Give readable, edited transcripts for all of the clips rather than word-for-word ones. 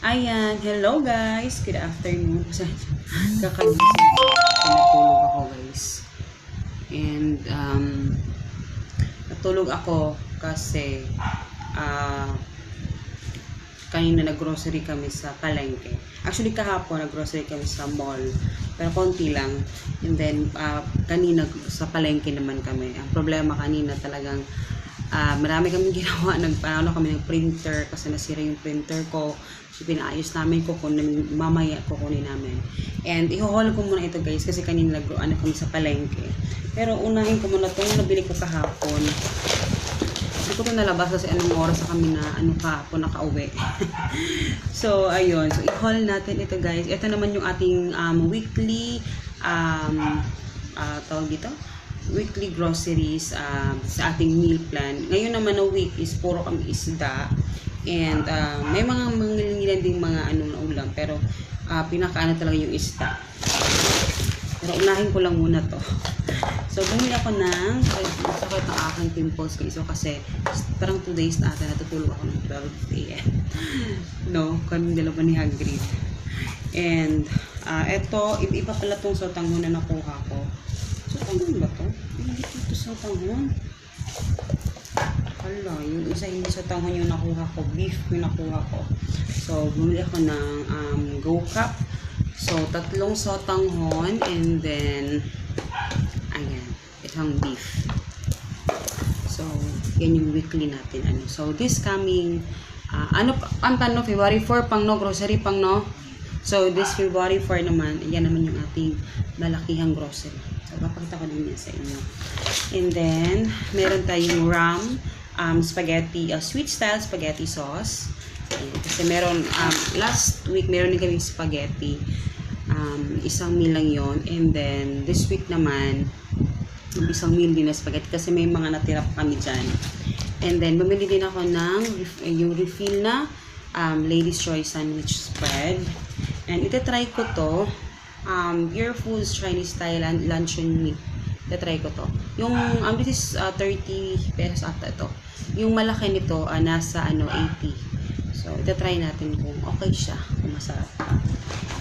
Ayan, hello guys. Good afternoon. Kakagising ako. Natulog ako guys. And natulog ako kasi kanina nag-grocery kami sa palengke. Actually kahapon nag-grocery kami sa mall. Pero konti lang. And then kanina sa palengke naman kami. Ang problema kanina talagang marami kaming ginawa. Nagpaano kami ng printer kasi nasira yung printer ko. So, pinaayos namin, mamaya kukunin namin. And i-haul ko muna ito guys kasi kanina kami sa palengke. Pero unahin ko muna itong nabili ko kahapon. Hindi ko ito nalabas kasi anong oras na kami na kahapon nakauwi. So ayun, so i-haul natin ito guys. Ito naman yung ating weekly tawag dito, weekly groceries sa ating meal plan. Ngayon naman na week is puro kami isda. And may mga mangilan ding mga na ulam, pero pinakaano talaga yung isda. Pero unahin ko lang muna to. So bumili ako ng sakit ng aking pimples guys. So kasi parang 2 days na ata natutulog ako ng 12 AM. No, kami dalawa ni Hagrid. And eto, iba pala tong sotanghon na nakuha ko. Sotanghon ba to? Hindi ito sotanghon. Hala, yung isa hindi sotanghon yung nakuha ko, beef yung nakuha ko. So bumili ako ng Go Cup. So 3 sotanghon and then ayan, itong beef. So yan yung weekly natin So this coming February 4 pang grocery pang So this February 4 naman, yan naman yung ating malakihang grocery. So papakita ko din yan sa inyo. And then meron tayong ram spaghetti, sweet style spaghetti sauce. Ayan, kasi meron last week meron din kami spaghetti, isang meal lang yon. And then this week naman isang meal din na spaghetti kasi may mga natira pa kami dyan. And then bumili din ako ng yung refill na Ladies Choice sandwich spread. And itatry ko to, Pure Foods Chinese style luncheon meat. Itatry ko to. Yung this is 30 pesos ata ito. Yung malaki nito nasa 80. So itatry natin kung okay siya, kung masarap pa.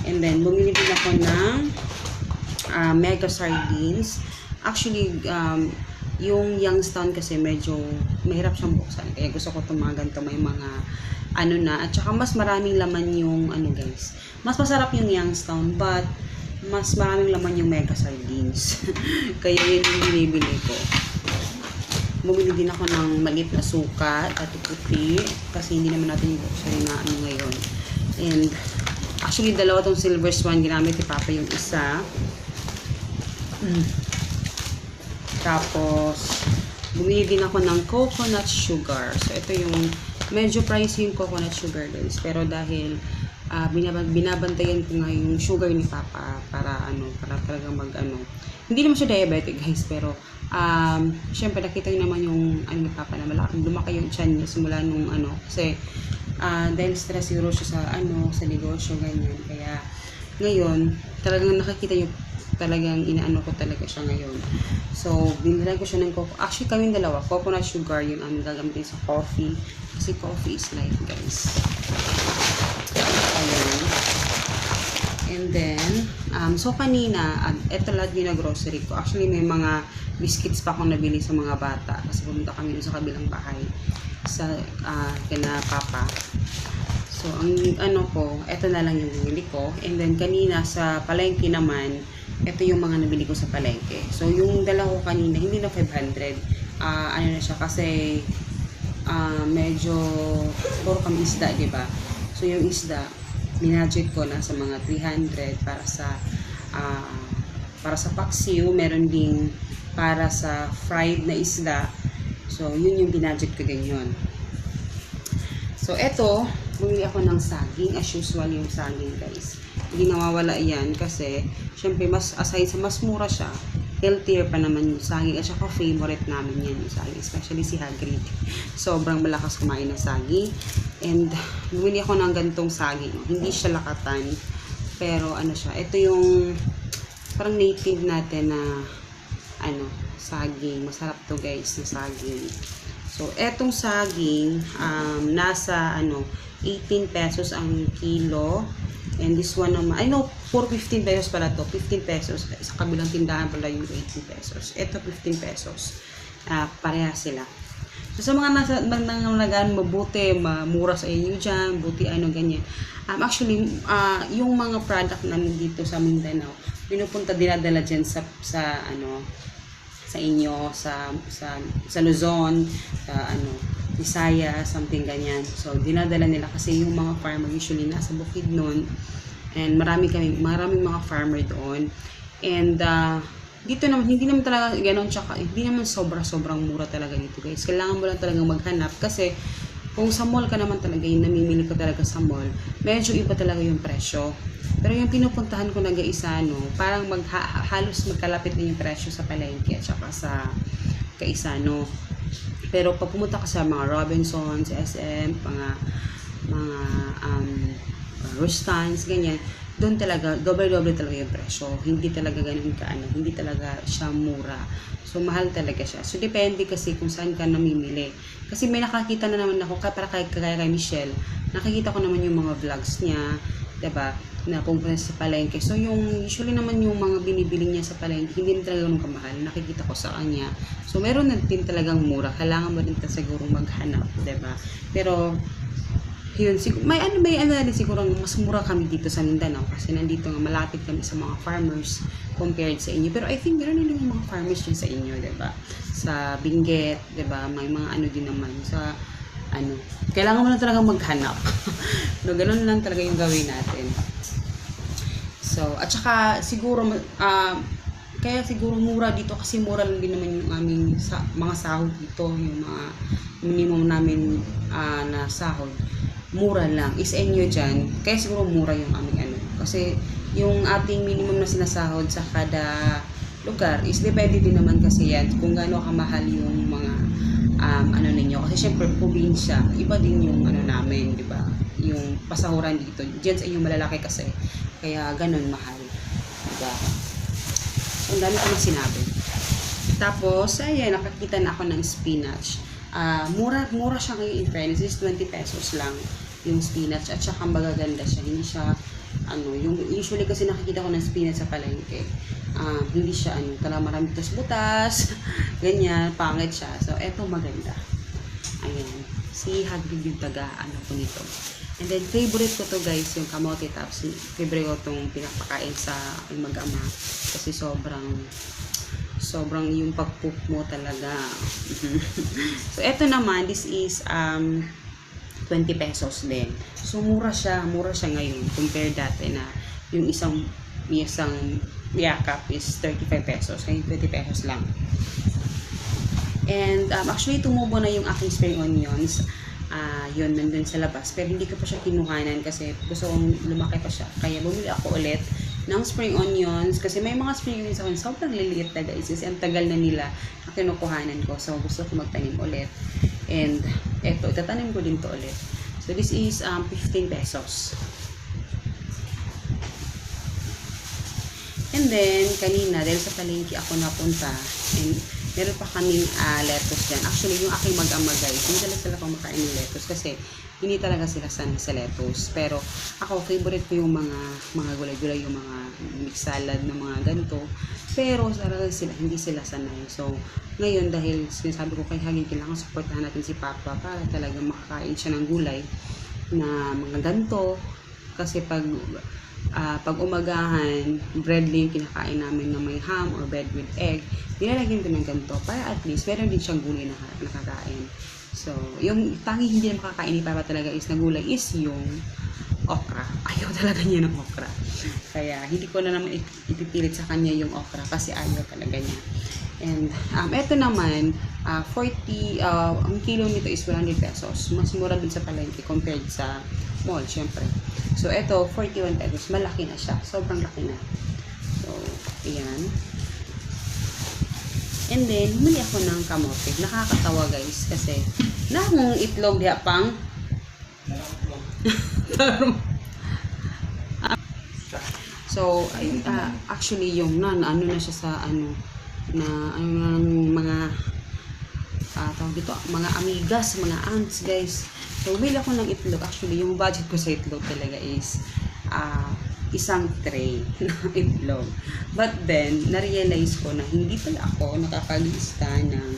And then bumili din ako ng mega sardines. Actually yung Youngstown kasi medyo mahirap siyang buksan. Kaya gusto ko itong mga ganito, may mga na, at saka mas maraming laman yung guys. Mas masarap yung Youngstown, but mas maraming laman yung mega sardines. Kaya yun yung binibili ko. Bumili din ako ng maliit na suka at puti kasi hindi naman natin yung grocery na ngayon. And actually dalawa tong silver swan, ginamit ni Papa yung isa. Tapos bumili din ako ng coconut sugar. So ito yung medyo pricey yung coconut sugar guys, pero dahil binabantayan ko nga yung sugar ni Papa para talaga hindi naman siya diabetic guys, pero syempre nakita niyo naman yung ni Papa na lumaki yung tiyan niya simula nung kasi dahil stress siguro siya sa negosyo ganyan. Kaya ngayon talagang nakikita niyo talagang ko talaga siya ngayon. So binilhan ko siya ng actually kaming dalawa, coconut sugar yung gagamitin sa coffee kasi coffee is life guys. Ayan. And then so kanina eto lahat yung grocery ko. Actually may mga biscuits pa akong nabili sa mga bata kasi pumunta kami sa kabilang bahay sa kina Papa. So ang ko, eto na lang yung binili ko. And then kanina sa palengke naman, ito yung mga nabili ko sa palengke. So yung dala ko kanina hindi na 500. Na siya kasi medyo puro kami isda, di ba? So yung isda binadget ko na sa mga 300 para sa paksiw, meron ding para sa fried na isda. So yun yung binadget ko din yun. So eto, bumili ako ng saging, as usual yung saging guys. Hindi nawawala yan kasi syempre aside sa mas mura siya, healthier pa naman yung saging. At saka favorite namin yan yung saging, especially si Hagrid. Sobrang malakas kumain ng saging. And bumili ako ng gantong saging. Hindi siya lakatan, pero siya, ito yung parang native natin na saging. Masarap to guys na saging. So, etong saging, nasa, 18 pesos ang kilo. And this one naman, I know, for 15 pesos pala to. 15 pesos. Sa kabilang tindahan pala yung 18 pesos. Ito, 15 pesos. Pareha sila. So, sa mga nangangalagaan, mabuti, mura sa inyo dyan, buti ganyan. Actually, yung mga product namin dito sa Mindanao, pinupunta, dinadala dyan sa inyo, sa Luzon, sa Visaya, something ganyan. So, dinadala nila kasi yung mga farmer usually nasa Bukidnon, and maraming mga farmer doon. And, dito naman, hindi naman talaga gano'n, tsaka hindi naman sobrang mura talaga dito, guys. Kailangan mo lang talaga maghanap kasi kung sa mall ka naman talaga, yung namimili ko talaga sa mall, medyo iba talaga yung presyo. Pero yung pinupuntahan ko na isa, parang halos magkalapit na yung presyo sa palengke at saka sa Kaisano. Pero pag pumunta ka sa mga Robinsons, SM, mga Rustans, ganyan, doon talaga, doble-doble talaga yung presyo. Hindi talaga ganun hindi talaga siya mura. So, mahal talaga siya. So, depende kasi kung saan ka namimili. Kasi may nakakita na naman ako, para kay Michelle, nakikita ko naman yung mga vlogs niya, diba, na pumunta sa palengke. So, usually naman yung mga binibili niya sa palengke, hindi na talaga ganun kamahal. Nakikita ko sa kanya. So, meron na din talagang mura. Kailangan mo rin siguro maghanap, diba? Pero, yun, may din siguro mas mura kami dito sa Mindanao kasi nandito nga malapit kami sa mga farmers compared sa inyo. Pero I think meron din yung mga farmers din sa inyo, 'di ba? Sa Benguet, 'di ba? May mga din naman sa kailangan mo lang talaga maghanap. Ganun lang talaga yung gawin natin. So, at saka siguro kaya siguro mura dito kasi mura lang din naman yung aming mga sahod dito, yung mga minimum namin na sahod. Mura lang. Is inyo dyan. Kaya siguro mura yung aming Kasi yung ating minimum na sinasahod sa kada lugar is depende din naman kasi yan kung gaano kamahal yung mga ninyo. Kasi syempre probinsya, iba din yung namin, di ba? Yung pasahuran dito. Diyan sa inyo malalaki kasi. Kaya ganun mahal. Diba? So, ang dami ko na sinabi. Tapos, ayan, nakakita na ako ng spinach. Mura siya ngayon in fairness. Is 20 pesos lang yung spinach at saka magaganda siya. Hindi siya yung usually kasi nakikita ko ng spinach sa palengke. Hindi siya talaga marami butas, ganyan, pangit siya. So eto maganda. Ayan. Si Hagrid yung taga ko nito. And then favorite ko to, guys, yung kamote tops. Favorite ko tong pinapakain sa aking mag-ama kasi sobrang yung pag-cook mo talaga. So eto naman, this is 20 pesos din. So mura siya ngayon compare dati na yung isang yakap is 35 pesos. Ngayon 20 pesos lang. And actually tumubo na yung aking spring onions. Yun, nandun sa labas. Pero hindi ko pa siya kinuhanan kasi gusto kong lumaki pa siya. Kaya bumili ako ulit ng spring onions. Kasi may mga spring onions ako sobrang liliit na, guys. Kasi ang tagal na nila na kinukuhanan ko. So gusto ko magtanim ulit. And eto, itatanim ko din to ulit. So this is 15 pesos. And then, kanina, dahil sa palengke ako napunta, and meron pa kaming lettuce dyan. Actually, yung aking mag-ama, guys, hindi talaga sila kumakain ng lettuce kasi hindi talaga sila sanay sa lettuce. Pero ako, favorite ko yung mga gulay-gulay, yung mga mixed salad na mga ganito. Pero talaga hindi sila sanay. So, ngayon, dahil sinasabi ko kay Hagin, kailangan supportahan natin si Papa para talaga makakain siya ng gulay na mga ganito. Kasi pag umagahan, bread din kinakain namin na may ham or bread with egg, nilalagyan ko ng ganito para at least meron din siyang gulay na nakakain. So, yung tangi hindi na makakain ni Papa talaga is na gulay is yung okra. Ayaw talaga niya ng okra. Kaya hindi ko na naman ipipilit sa kanya yung okra kasi ayaw talaga niya. And eto naman, 40, ang kilo nito is 100 pesos. Mas mura dun sa palengke compared sa mall, syempre. So, eto, 41 pesos. Malaki na siya. Sobrang laki na. So, ayan. And then, humili ako ng kamote. Nakakatawa, guys. Kasi, nakong itlog diya pang so, actually, yung ano na siya sa mga tawag dito, mga amigas, mga aunts, guys. So, bumili ako ng itlog. Actually, yung budget ko sa itlog talaga is isang tray ng itlog. But then, na-realize ko na hindi pala ako nakakalista ng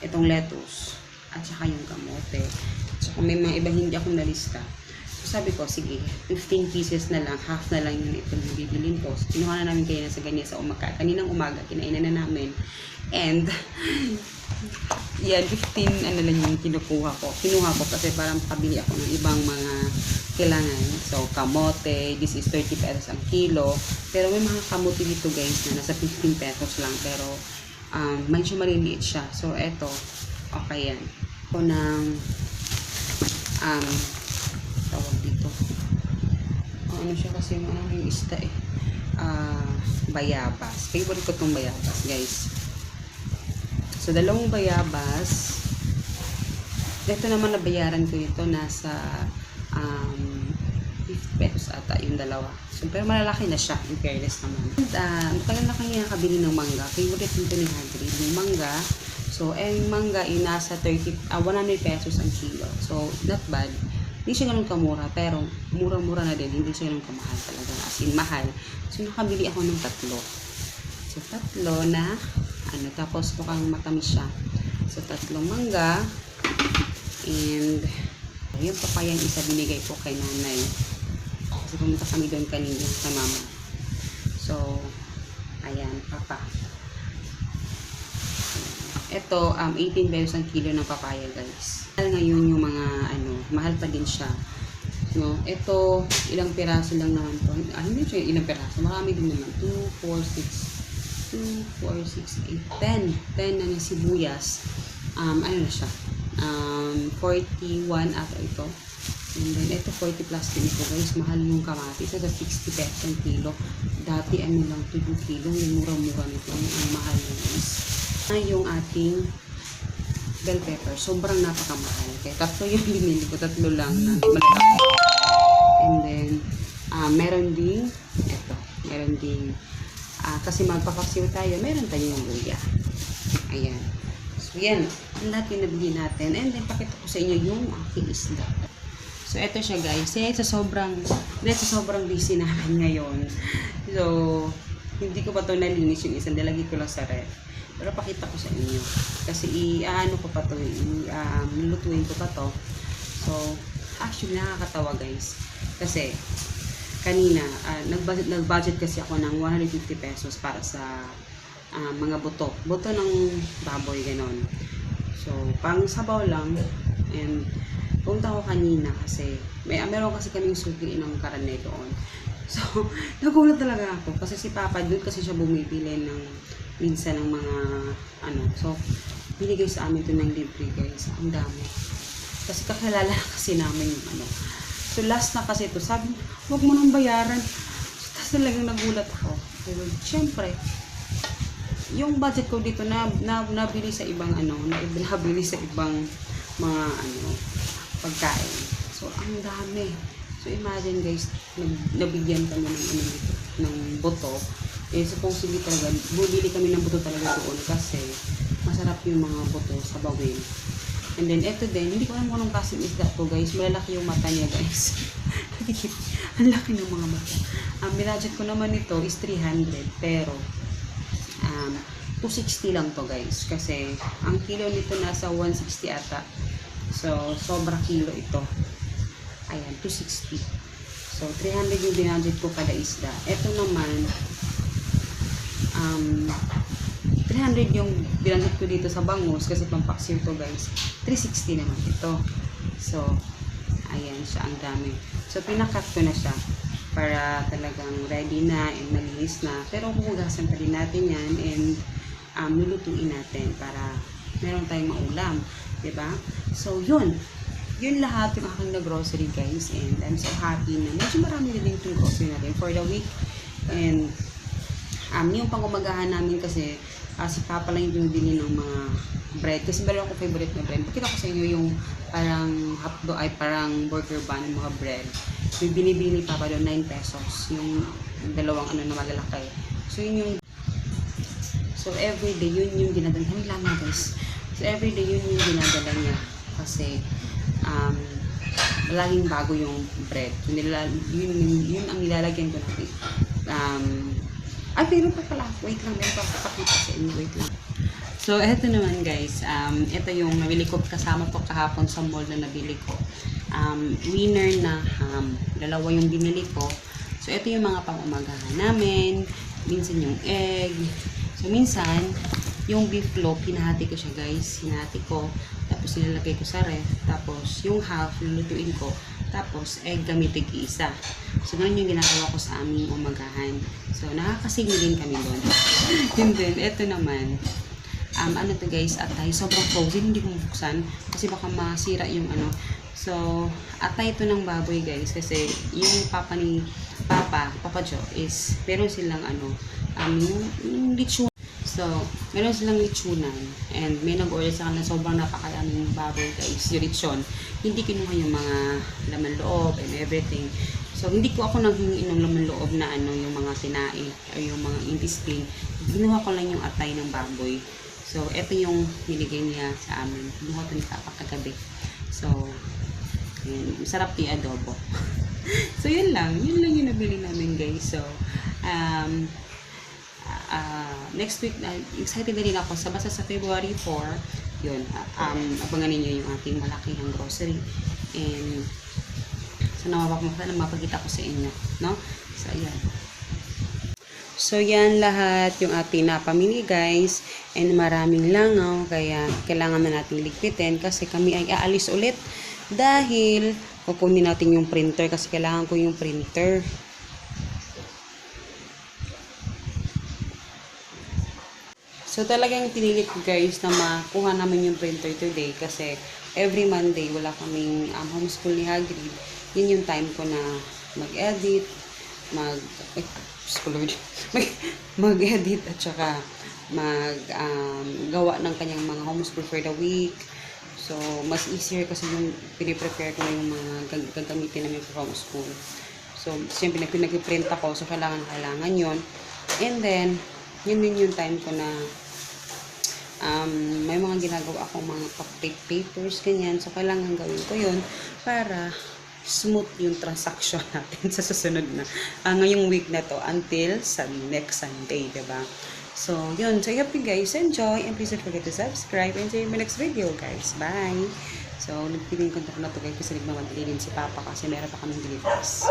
itong lettuce at saka yung kamote. At saka may mga iba hindi ako nalista. So, sabi ko, sige, 15 pieces na lang, half na lang yung itlog na bibilin ko. So, kinuha na namin kayo sa ganyan sa umaga. Kaninang umaga, kinainan na namin. And, yan, 15 ano lang yung kinuha ko kasi parang pakabili ako ng ibang mga kailangan. So, kamote, this is 30 pesos ang kilo. Pero may mga kamote dito guys na nasa 15 pesos lang. Pero, medyo maliliit siya. So, eto, okay yan. Ito ng, tawag dito. Ano siya kasi, yung isda eh. Bayabas. Favorite ko itong bayabas, guys. So, dalawang bayabas. Ito naman nabayaran ko ito. Nasa 50 pesos ata yung dalawa. So, pero malalaki na siya. In fairness naman. And, matagal na kanya nakabili ng mangga. Favorite nito ni Hagrid. Yung mangga. So, yung mangga ay nasa 100 pesos ang kilo. So, not bad. Hindi siya ganun kamura. Pero, mura-mura na din. Hindi siya ganun kamahal talaga. As in, mahal. So, nakabili ako ng 3. So, 3 na tapos mukhang matamis siya. So, 3 mangga. And, yung papayang isa binigay ko kay nanay. Kasi pumunta kami doon kanina kay mama. So, ayan, papa. Ito, 18 pesos ang kilo ng papaya, guys. Ngayon yung mga, mahal pa din siya. No? Ito, ilang piraso lang naman po. Hindi siya ilang piraso. Marami din naman. 2, 4, 6, 8, 10 na sibuyas. Ano na siya? 41 ata ito. And then, ito 40 plus din ito guys. Mahal yung kamatis. Ito 60 pesos ang kilo. Dati lang 2 kilo. Yung mura-mura nito. Ang mahal yung guys. Yung ating bell pepper. Sobrang napakamahal. Kaya 3 yung binili ko. 3 lang na malalaki. And then, meron ding ito. Meron ding kasi magpapaksiw tayo, meron tayong luya. Ayan. So, yan. Ang lahat yung nabili natin. And then, pakita ko sa inyo yung aking isda. So, eto siya guys. Sa sobrang busy namin ngayon. So, hindi ko pa ito nalinis yung isang. Nilagay ko lang sa ref. Pero pakita ko sa inyo. Kasi, ko pa ito. Nilutuin ko pa ito. So, actually, nakakatawa guys. Kasi, kanina, nag-budget kasi ako ng 150 pesos para sa mga buto. Buto ng baboy, ganon. So, pang sabaw lang. And, punta ko kanina kasi, meron kasi kaming sugi ng karne doon. So, nagulat talaga ako. Kasi si Papa, doon kasi siya bumibili ng minsan ng mga, So, binigay sa amin ito ng libre, guys. Ang dami. Kasi kakilala kasi namin yung So, last na kasi ito. Sabi, huwag mo nang bayaran. So, tapos talagang nagulat ako. Pero, syempre, yung budget ko dito nabili sa ibang nabili sa ibang mga pagkain. So, ang dami. So, imagine guys, nabigyan kami ng buto. Supposedly talaga, bumili kami ng buto talaga doon kasi masarap yung mga buto sa bawin. And then, eto din, hindi ko alam kung anong klaseng isda to guys. Malalaki yung mata niya guys. Ang laki ng mga mata. Ang budget ko naman ito is 300. Pero, 260 lang to guys. Kasi, ang kilo nito nasa 160 ata. So, sobra kilo ito. Ayan, 260. So, 300 yung binudget ko kada isda. Ito naman, 300 yung binudget ko dito sa bangus kasi pampaksiw to guys. 360 naman ito. So, ayan siya, ang dami. So, pinakat ko na siya para talagang ready na and malinis na. Pero huhugasan pa din natin yan and lulutuin natin para meron tayong maulam. Diba? So, yun. Yun lahat yung aking na-grocery guys. And I'm so happy na medyo marami na din itong grocery natin for the week. And yung pangumagahan namin kasi si Papa lang yung binibili ng mga bread. Kasi meron akong favorite na bread. Pakita ko sa inyo yung parang hotdog ay parang burger bun ng mga bread. Yung binibili ni Papa doon 9 pesos. Yung dalawang na malalaki. So yun yung everyday yun yung dinadalhan lang guys. So, everyday yun yung ginadala niya. Kasi, laging bago yung bread. Yun ang nilalagyan ko natin. Pero pa pala. Wait lang. Meron pa pakita sa inyo. Wait lang. So, eto naman guys. Ito yung nabili ko. Kasama to kahapon sa mall na nabili ko. Winner na ham. Dalawa yung binili ko. So, ito yung mga pang-umagahan namin. Minsan yung egg. So, minsan, yung beef loaf, hinahati ko siya guys. Hinahati ko. Tapos, nilalagay ko sa ref. Tapos, yung half, lulutuin ko. Tapos, egg gamitin isa. So, ganun yung ginagawa ko sa aming umagahan. So, nakakasingin din kami doon. And then, ito naman. Ano to guys, atay. Sobrang frozen. Hindi ko mabuksan. Kasi baka masira yung ano. So, atay ito ng baboy guys. Kasi, yung papa ni Papa Joe is, meron silang ano, yung lechon. So, meron silang lechonan. And may nag-order sa kanila sobrang napakaraming baboy guys. Yung lechon. Hindi kinuha yung mga laman loob and everything. So, hindi ko ako nanghingi ng laman loob na ano, yung mga tinae o yung mga intestine. Ginuha ko lang yung atay ng baboy. So, ito yung niligay niya sa amin. Ginuha ito ni Papa kagabi. So, yun, masarap yung adobo. So, yun lang. Yun lang yung nabili namin guys. So, next week, excited na rin ako. Basta sa February 4, yun, abangan ninyo yung ating malaking grocery. And, sana mapagkita ko sa inyo, no? So, ayan. So, yan lahat yung ating napamili, guys. And maraming langaw, kaya kailangan na natin ligpitin kasi kami ay aalis ulit dahil kukunin natin yung printer kasi kailangan ko yung printer. So, talagang pinilit ko guys na makuha namin yung printer today kasi every Monday wala kaming homeschool ni Hagrid. Yun yung time ko na mag-edit, mag-edit at saka gawa ng kanyang mga homeschool for the week. So, mas easier kasi yung piniprepare ko na yung mga gagamitin namin for homeschool. So, siyempre pinag-print ako, so kailangan yun. And then, yun din yung time ko na may mga ginagawa akong mga cupcake papers, ganyan. So, kailangan gawin ko yun para smooth yung transaction natin sa susunod na ngayong week na to until sa next Sunday, diba? So, yun. So, I hope you guys enjoy and please don't forget to subscribe and see you in my next video, guys. Bye! So, nagpiling ko na to guys kasi nagmamadali din si Papa kasi meron pa kaming deliveries.